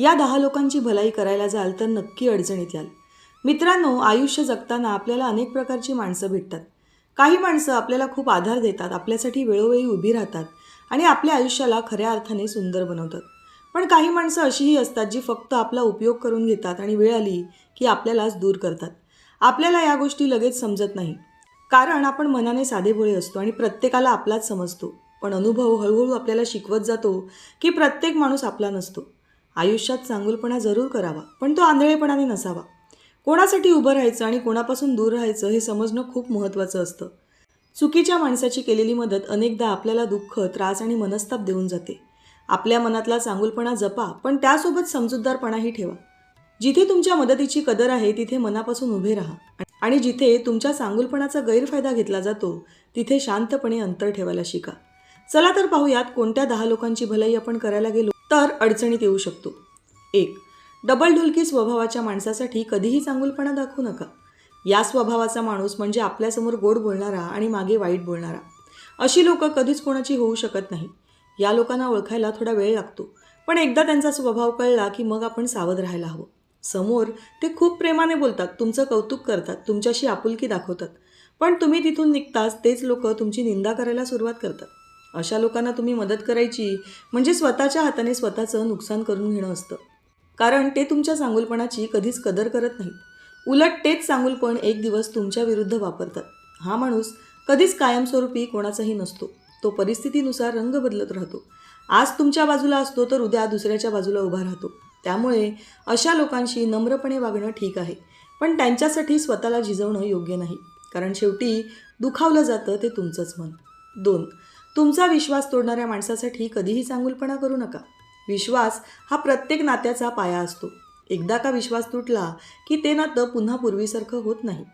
या 10 लोकांची भलाई करायला जाल तर नक्की अडचणीत याल. मित्रांनो, आयुष्य जगताना आपल्याला अनेक प्रकारची माणसं भेटतात. काही माणसं आपल्याला खूप आधार देतात, आपल्यासाठी वेळोवेळी उभी राहतात आणि आपल्या आयुष्याला खऱ्या अर्थाने सुंदर बनवतात. पण काही माणसं अशीही असतात जी फक्त आपला उपयोग करून घेतात आणि वेळ आली की आपल्यालाच दूर करतात. आपल्याला या गोष्टी लगेच समजत नाही, कारण आपण मनाने साधेभोळे असतो आणि प्रत्येकाला आपलाच समजतो. पण अनुभव हळूहळू आपल्याला शिकवत जातो की प्रत्येक माणूस आपला नसतो. आयुष्यात चांगुलपणा जरूर करावा, पण तो आंधळेपणाने नसावा. कोणासाठी उभं राहायचं आणि कोणापासून दूर राहायचं हे समजणं खूप महत्त्वाचं असतं. चुकीच्या माणसाची केलेली मदत अनेकदा आपल्याला दुःख, त्रास आणि मनस्ताप देऊन जाते. आपल्या मनातला चांगुलपणा जपा, पण त्यासोबत समजूतदारपणाही ठेवा. जिथे तुमच्या मदतीची कदर आहे तिथे मनापासून उभे राहा आणि जिथे तुमच्या चांगुलपणाचा गैरफायदा घेतला जातो तिथे शांतपणे अंतर ठेवायला शिका. चला तर पाहूयात कोणत्या 10 लोकांची भलाई आपण करायला गेलो तर अडचणीत येऊ शकतो. 1. डबलढुलकी स्वभावाच्या माणसासाठी कधीही चांगुलपणा दाखवू नका. या स्वभावाचा माणूस म्हणजे आपल्यासमोर गोड बोलणारा आणि मागे वाईट बोलणारा. अशी लोकं कधीच कोणाची होऊ शकत नाही. या लोकांना ओळखायला थोडा वेळ लागतो, पण एकदा त्यांचा स्वभाव कळला की मग आपण सावध राहायला हवं. समोर ते खूप प्रेमाने बोलतात, तुमचं कौतुक करतात, तुमच्याशी आपुलकी दाखवतात, पण तुम्ही तिथून निघताच तेच लोक तुमची निंदा करायला सुरुवात करतात. अशा लोकांना तुम्ही मदत करायची म्हणजे स्वतःच्या हाताने स्वतःचं नुकसान करून घेणं असतं, कारण ते तुमच्या चांगुलपणाची कधीच कदर करत नाहीत. उलट तेच चांगुलपण एक दिवस तुमच्या विरुद्ध वापरतात. हा माणूस कधीच कायमस्वरूपी कोणाचाही नसतो. तो परिस्थितीनुसार रंग बदलत राहतो. आज तुमच्या बाजूला असतो तर उद्या दुसऱ्याच्या बाजूला उभा राहतो. त्यामुळे अशा लोकांशी नम्रपणे वागणं ठीक आहे, पण त्यांच्यासाठी स्वतःला झिजवणं योग्य नाही, कारण शेवटी दुखावलं जातं ते तुमचंच मन. 2. तुमचा विश्वास तोडणाऱ्या माणसासाठी कधीही चांगुलपणा करू नका. विश्वास हा प्रत्येक नात्याचा पाया असतो. एकदा का विश्वास तुटला की ते नातं पुन्हा पूर्वीसारखं होत नाही.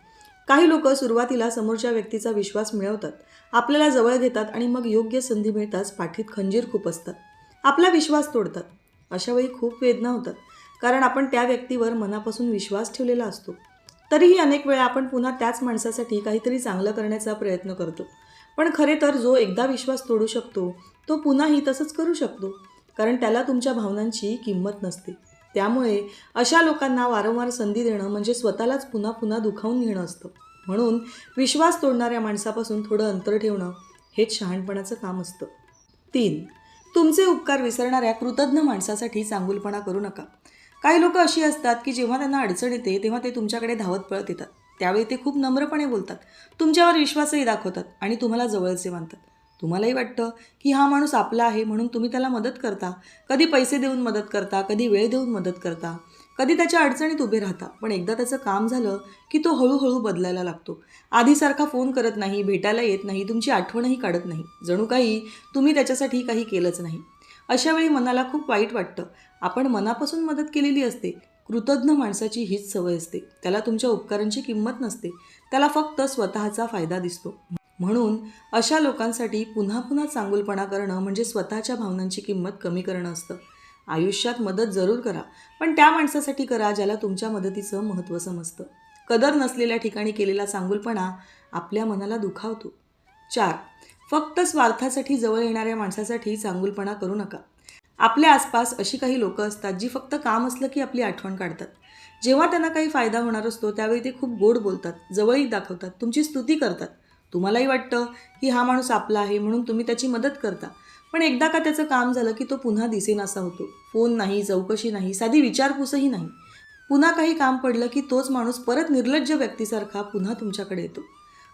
काही लोक सुरुवातीला समोरच्या व्यक्तीचा विश्वास मिळवतात, आपल्याला जवळ घेतात आणि मग योग्य संधी मिळताच पाठीत खंजीर खुपसतात, आपला विश्वास तोडतात. अशा वेळी खूप वेदना होतात, कारण आपण त्या व्यक्तीवर मनापासून विश्वास ठेवलेला असतो. तरीही अनेक वेळा आपण पुन्हा त्याच माणसासाठी काहीतरी चांगलं करण्याचा प्रयत्न करतो. पण खरे तर जो एकदा विश्वास तोडू शकतो तो पुन्हाही तसंच करू शकतो, कारण त्याला तुमच्या भावनांची किंमत नसते. त्यामुळे अशा लोकांना वारंवार संधी देणं म्हणजे स्वतःलाच पुन्हा पुन्हा दुखावून घेणं असतं. म्हणून विश्वास तोडणाऱ्या माणसापासून थोडं अंतर ठेवणं हेच शहाणपणाचं काम असतं. 3. तुमचे उपकार विसरणाऱ्या कृतज्ञ माणसासाठी चांगुलपणा करू नका. काही लोक अशी असतात की जेव्हा त्यांना अडचण येते तेव्हा ते तुमच्याकडे धावत पळत येतात. त्यावेळी ते खूप नम्रपणे बोलतात, तुमच्यावर विश्वासही दाखवतात आणि तुम्हाला जवळचे मानतात. तुम्हालाही वाटतं की हा माणूस आपला आहे म्हणून तुम्ही त्याला मदत करता. कधी पैसे देऊन मदत करता, कधी वेळ देऊन मदत करता, कधी त्याच्या अडचणीत उभे राहता. पण एकदा त्याचं काम झालं की तो हळूहळू बदलायला लागतो. आधीसारखा फोन करत नाही, भेटायला येत नाही, तुमची आठवणही काढत नाही, जणू काही तुम्ही त्याच्यासाठी काही केलंच नाही. अशा वेळी मनाला खूप वाईट वाटतं. आपण मनापासून मदत केलेली असते. कृतज्ञ माणसाची हीच सवय असते. त्याला तुमच्या उपकारांची किंमत नसते, त्याला फक्त स्वतःचा फायदा दिसतो. म्हणून अशा लोकांसाठी पुन्हा पुन्हा चांगुलपणा करणं म्हणजे स्वतःच्या भावनांची किंमत कमी करणं असतं. आयुष्यात मदत जरूर करा, पण त्या माणसासाठी करा ज्याला तुमच्या मदतीचं महत्त्व समजतं. कदर नसलेल्या ठिकाणी केलेला चांगुलपणा आपल्या मनाला दुखावतो. 4. फक्त स्वार्थासाठी जवळ येणाऱ्या माणसासाठी चांगुलपणा करू नका. आपल्या आसपास अशी काही लोकं असतात जी फक्त काम असलं की आपली आठवण काढतात. जेव्हा त्यांना काही फायदा होणार असतो त्यावेळी ते खूप गोड बोलतात, जवळीक दाखवतात, तुमची स्तुती करतात. तुम्हालाही वाटतं की हा माणूस आपला आहे म्हणून तुम्ही त्याची मदत करता. पण एकदा का त्याचं काम झालं की तो पुन्हा दिसेनासा होतो. फोन नाही, चौकशी नाही, साधी विचारपूसही नाही. पुन्हा काही काम पडलं की तोच माणूस परत निर्लज्ज व्यक्तीसारखा पुन्हा तुमच्याकडे येतो.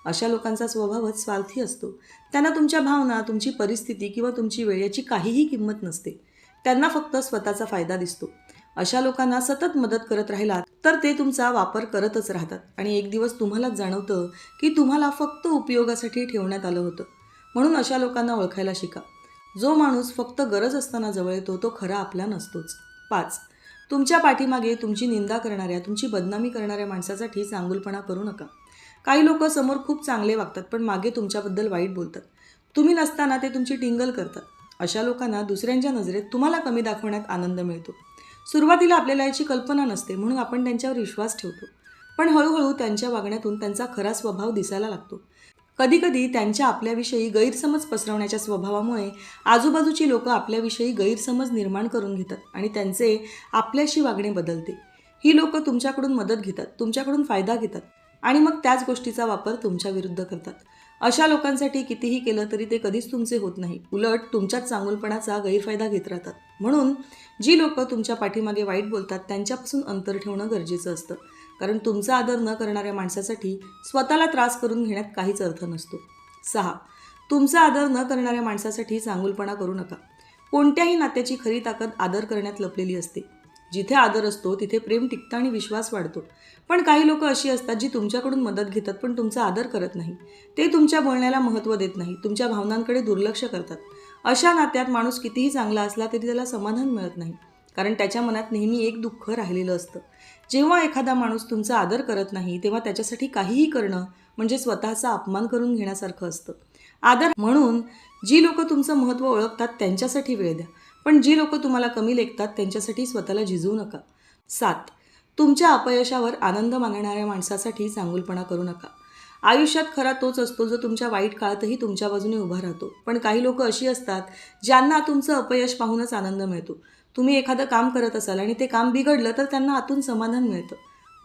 अशा लोकांचा स्वभावच स्वार्थी असतो. त्यांना तुमच्या भावना, तुमची परिस्थिती किंवा तुमची वेळ याची काहीही किंमत नसते. त्यांना फक्त स्वतःचा फायदा दिसतो. अशा लोकांना सतत मदत करत राहिलात तर ते तुमचा वापर करतच राहतात आणि एक दिवस तुम्हालाच जाणवतं की तुम्हाला फक्त उपयोगासाठी ठेवण्यात आलं होतं. म्हणून अशा लोकांना ओळखायला शिका. जो माणूस फक्त गरज असताना जवळ येतो तो खरा आपला नसतोच. 5. तुमच्या पाठीमागे तुमची निंदा करणाऱ्या, तुमची बदनामी करणाऱ्या माणसासाठी चांगुलपणा करू नका. काही लोक समोर खूप चांगले वागतात पण मागे तुमच्याबद्दल वाईट बोलतात. तुम्ही नसताना ते तुमची टिंगल करतात. अशा लोकांना दुसऱ्यांच्या नजरेत तुम्हाला कमी दाखवण्यात आनंद मिळतो. सुरुवातीला आपल्याला याची कल्पना नसते म्हणून आपण त्यांच्यावर विश्वास ठेवतो, पण हळूहळू त्यांच्या वागण्यातून त्यांचा खरा स्वभाव दिसायला लागतो. कधीकधी त्यांच्या आपल्याविषयी गैरसमज पसरवण्याच्या स्वभावामुळे आजूबाजूची लोक आपल्याविषयी गैरसमज निर्माण करून घेतात आणि त्यांचे आपल्याशी वागणे बदलते. ही लोक तुमच्याकडून मदत घेतात, तुमच्याकडून फायदा घेतात आणि मग त्याच गोष्टीचा वापर तुमच्या विरुद्ध करतात. अशा लोकांसाठी कितीही केलं तरी ते कधीच तुमचे होत नाही, उलट तुमच्याच चांगुलपणाचा गैरफायदा घेत राहतात. म्हणून जी लोक तुमच्या पाठीमागे वाईट बोलतात त्यांच्यापासून अंतर ठेवणं गरजेचं असतं, कारण तुमचा आदर न करणाऱ्या माणसासाठी स्वतःला त्रास करून घेण्यात काहीच अर्थ नसतो. 6. तुमचा आदर न करणाऱ्या माणसासाठी चांगुलपणा करू नका. कोणत्याही नात्याची खरी ताकद आदर करण्यात लपलेली असते. जिथे आदर असतो तिथे प्रेम टिकतं आणि विश्वास वाढतो. पण काही लोक अशी असतात जी तुमच्याकडून मदत घेतात पण तुमचा आदर करत नाही. ते तुमच्या बोलण्याला महत्त्व देत नाही, तुमच्या भावनांकडे दुर्लक्ष करतात. अशा नात्यात माणूस कितीही चांगला असला तरी त्याला समाधान मिळत नाही, कारण त्याच्या मनात नेहमी एक दुःख राहिलेलं असतं. जेव्हा एखादा माणूस तुमचा आदर करत नाही तेव्हा त्याच्यासाठी काहीही करणं म्हणजे स्वतःचा अपमान करून घेण्यासारखं असतं. आदर म्हणून जी लोक तुमचं महत्त्व ओळखतात त्यांच्यासाठी वेळ द्या, पण जी लोक तुम्हाला कमी लेखतात त्यांच्यासाठी स्वतःला झिजवू नका. 7. तुमच्या अपयशावर आनंद मानणाऱ्या माणसासाठी चांगुलपणा करू नका. आयुष्यात खरा तोच असतो जो तुमच्या वाईट काळातही तुमच्या बाजूने उभा राहतो. पण काही लोक अशी असतात ज्यांना तुमचं अपयश पाहूनच आनंद मिळतो. तुम्ही एखादं काम करत असाल आणि ते काम बिघडलं तर त्यांना आतून समाधान मिळतं.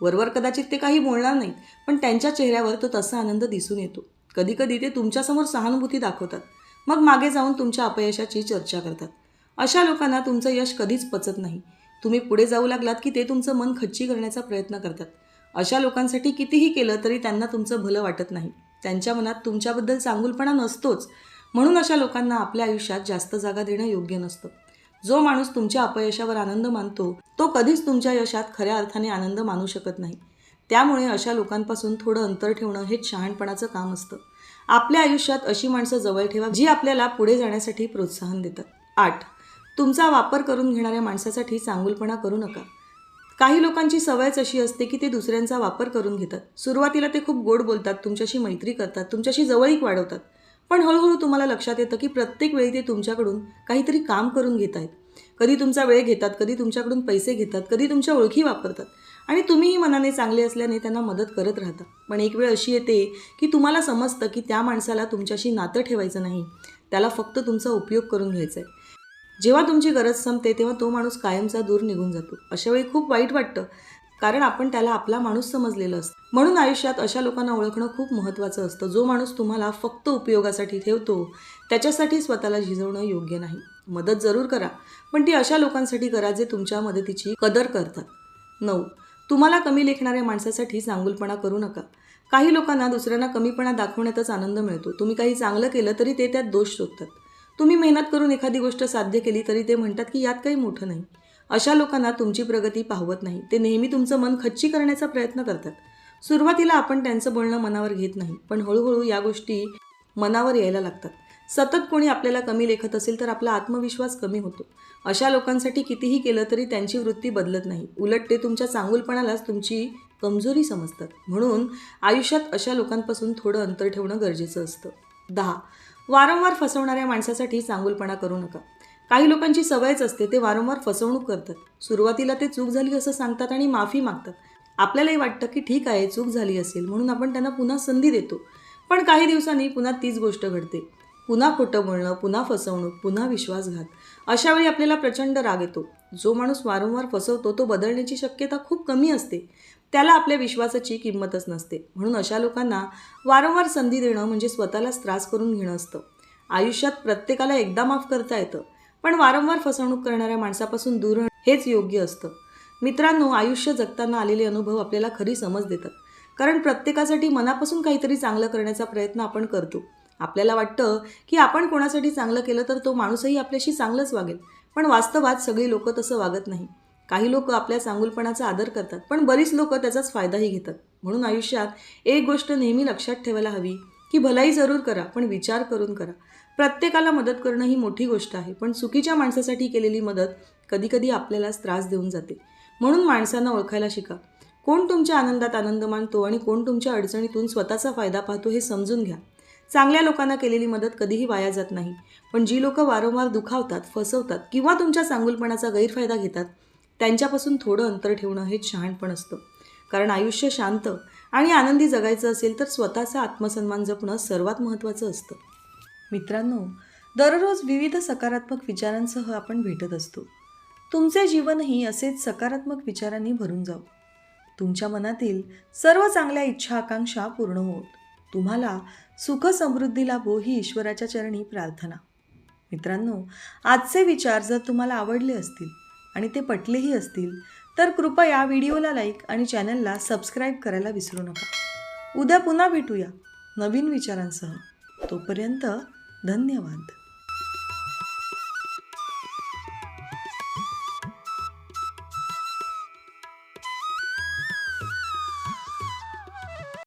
वरवर कदाचित ते काही बोलणार नाहीत, पण त्यांच्या चेहऱ्यावर तो तसा आनंद दिसून येतो. कधीकधी ते तुमच्यासमोर सहानुभूती दाखवतात, मग मागे जाऊन तुमच्या अपयशाची चर्चा करतात. अशा लोकांना तुमचं यश कधीच पचत नाही. तुम्ही पुढे जाऊ लागलात की ते तुमचं मन खच्ची करण्याचा प्रयत्न करतात. अशा लोकांसाठी कितीही केलं तरी त्यांना तुमचं भलं वाटत नाही. त्यांच्या मनात तुमच्याबद्दल चांगुलपणा नसतोच. म्हणून अशा लोकांना आपल्या आयुष्यात जास्त जागा देणं योग्य नसतं. जो माणूस तुमच्या अपयशावर आनंद मानतो तो कधीच तुमच्या यशात खऱ्या अर्थाने आनंद मानू शकत नाही. त्यामुळे अशा लोकांपासून थोडं अंतर ठेवणं हेच शहाणपणाचं काम असतं. आपल्या आयुष्यात अशी माणसं जवळ ठेवा जी आपल्याला पुढे जाण्यासाठी प्रोत्साहन देतात. 8. तुमचा वापर करून घेणाऱ्या माणसासाठी चांगुलपणा करू नका. काही लोकांची सवयच अशी असते की ते दुसऱ्यांचा वापर करून घेतात. सुरुवातीला ते खूप गोड बोलतात, तुमच्याशी मैत्री करतात, तुमच्याशी जवळीक वाढवतात. पण हळूहळू तुम्हाला लक्षात येतं की प्रत्येक वेळी ते तुमच्याकडून काहीतरी काम करून घेत आहेत. कधी तुमचा वेळ घेतात, कधी तुमच्याकडून पैसे घेतात, कधी तुमच्या ओळखी वापरतात आणि तुम्हीही मनाने चांगले असल्याने त्यांना मदत करत राहता. पण एक वेळ अशी येते की तुम्हाला समजतं की त्या माणसाला तुमच्याशी नातं ठेवायचं नाही, त्याला फक्त तुमचा उपयोग करून घ्यायचा आहे. जेव्हा तुमची गरज संपते तेव्हा तो माणूस कायमचा दूर निघून जातो. अशा वेळी खूप वाईट वाटतं, कारण आपण त्याला आपला माणूस समजलेलं असतं. म्हणून आयुष्यात अशा लोकांना ओळखणं खूप महत्त्वाचं असतं. जो माणूस तुम्हाला फक्त उपयोगासाठी ठेवतो त्याच्यासाठी स्वतःला झिजवणं योग्य नाही. मदत जरूर करा, पण ती अशा लोकांसाठी करा जे तुमच्या मदतीची कदर करतात. 9. तुम्हाला कमी लेखणाऱ्या माणसासाठी चांगुलपणा करू नका. काही लोकांना दुसऱ्यांना कमीपणा दाखवण्यातच आनंद मिळतो. तुम्ही काही चांगलं केलं तरी ते त्यात दोष शोधतात. तुम्ही मेहनत करून एखादी गोष्ट साध्य केली तरी ते म्हणतात की यात काही मोठं नाही. अशा लोकांना तुमची प्रगती पाहवत नाही. ते नेहमी तुमचं मन खच्ची करण्याचा प्रयत्न करतात. सुरुवातीला आपण त्यांचं बोलणं मनावर घेत नाही, पण हळूहळू या गोष्टी मनावर यायला लागतात. सतत कोणी आपल्याला कमी लेखत असेल तर आपला आत्मविश्वास कमी होतो. अशा लोकांसाठी कितीही केलं तरी त्यांची वृत्ती बदलत नाही, उलट ते तुमच्या चांगुलपणालाच तुमची कमजोरी समजतात. म्हणून आयुष्यात अशा लोकांपासून थोडं अंतर ठेवणं गरजेचं असतं. 10. वारंवार फसवणाऱ्या माणसासाठी चांगुलपणा करू नका. काही लोकांची सवयच असते, ते वारंवार फसवणूक करतात. सुरुवातीला ते चूक झाली असं सांगतात आणि माफी मागतात. आपल्यालाही वाटतं की ठीक आहे, चूक झाली असेल म्हणून आपण त्यांना पुन्हा संधी देतो. पण काही दिवसांनी पुन्हा तीच गोष्ट घडते. पुन्हा खोटं बोलणं, पुन्हा फसवणूक, पुन्हा विश्वासघात. अशा वेळी आपल्याला प्रचंड राग येतो. जो माणूस वारंवार फसवतो तो बदलण्याची शक्यता खूप कमी असते. त्याला आपल्या विश्वासाची किंमतच नसते. म्हणून अशा लोकांना वारंवार संधी देणं म्हणजे स्वतःलाच त्रास करून घेणं असतं. आयुष्यात प्रत्येकाला एकदा माफ करता येतं, पण वारंवार फसवणूक करणाऱ्या माणसापासून दूर राहणं हेच योग्य असतं. मित्रांनो, आयुष्य जगताना आलेले अनुभव आपल्याला खरी समज देतात, कारण प्रत्येकासाठी मनापासून काहीतरी चांगलं करण्याचा प्रयत्न आपण करतो. आपल्याला वाटतं की आपण कोणासाठी चांगलं केलं तर तो माणूसही आपल्याशी चांगलंच वागेल, पण वास्तवात सगळी लोक तसं वागत नाही. काही लोक आपल्या चांगुलपणाचा आदर करतात, पण बरीच लोक त्याचाच फायदाही घेतात. म्हणून आयुष्यात एक गोष्ट नेहमी लक्षात ठेवायला हवी की भलाई जरूर करा, पण विचार करून करा. प्रत्येकाला मदत करणं ही मोठी गोष्ट आहे, पण चुकीच्या माणसासाठी केलेली मदत कधीकधी आपल्यालाच त्रास देऊन जाते. म्हणून माणसांना ओळखायला शिका. कोण तुमच्या आनंदात आनंद मानतो आणि कोण तुमच्या अडचणीतून स्वतःचा फायदा पाहतो हे समजून घ्या. चांगल्या लोकांना केलेली मदत कधीही वाया जात नाही, पण जी लोक वारंवार दुखावतात, फसवतात किंवा तुमच्या चांगुलपणाचा गैरफायदा घेतात त्यांच्यापासून थोडं अंतर ठेवणं हेच शहाणपण असतं. कारण आयुष्य शांत आणि आनंदी जगायचं असेल तर स्वतःचा आत्मसन्मान जपणं सर्वात महत्त्वाचं असतं. मित्रांनो, दररोज विविध सकारात्मक विचारांसह आपण भेटत असतो. तुमचे जीवनही असेच सकारात्मक विचारांनी भरून जावो. तुमच्या मनातील सर्व चांगल्या इच्छा आकांक्षा पूर्ण होत. तुम्हाला सुख समृद्धी लाभो ही ईश्वराच्या चरणी प्रार्थना. मित्रांनो, आजचे विचार जर तुम्हाला आवडले असतील आणि ते पटलेही असतील तर कृपया व्हिडिओला लाईक आणि चॅनलला सबस्क्राईब करायला विसरू नका. उद्या पुन्हा भेटूया नवीन विचारांसह. तोपर्यंत धन्यवाद.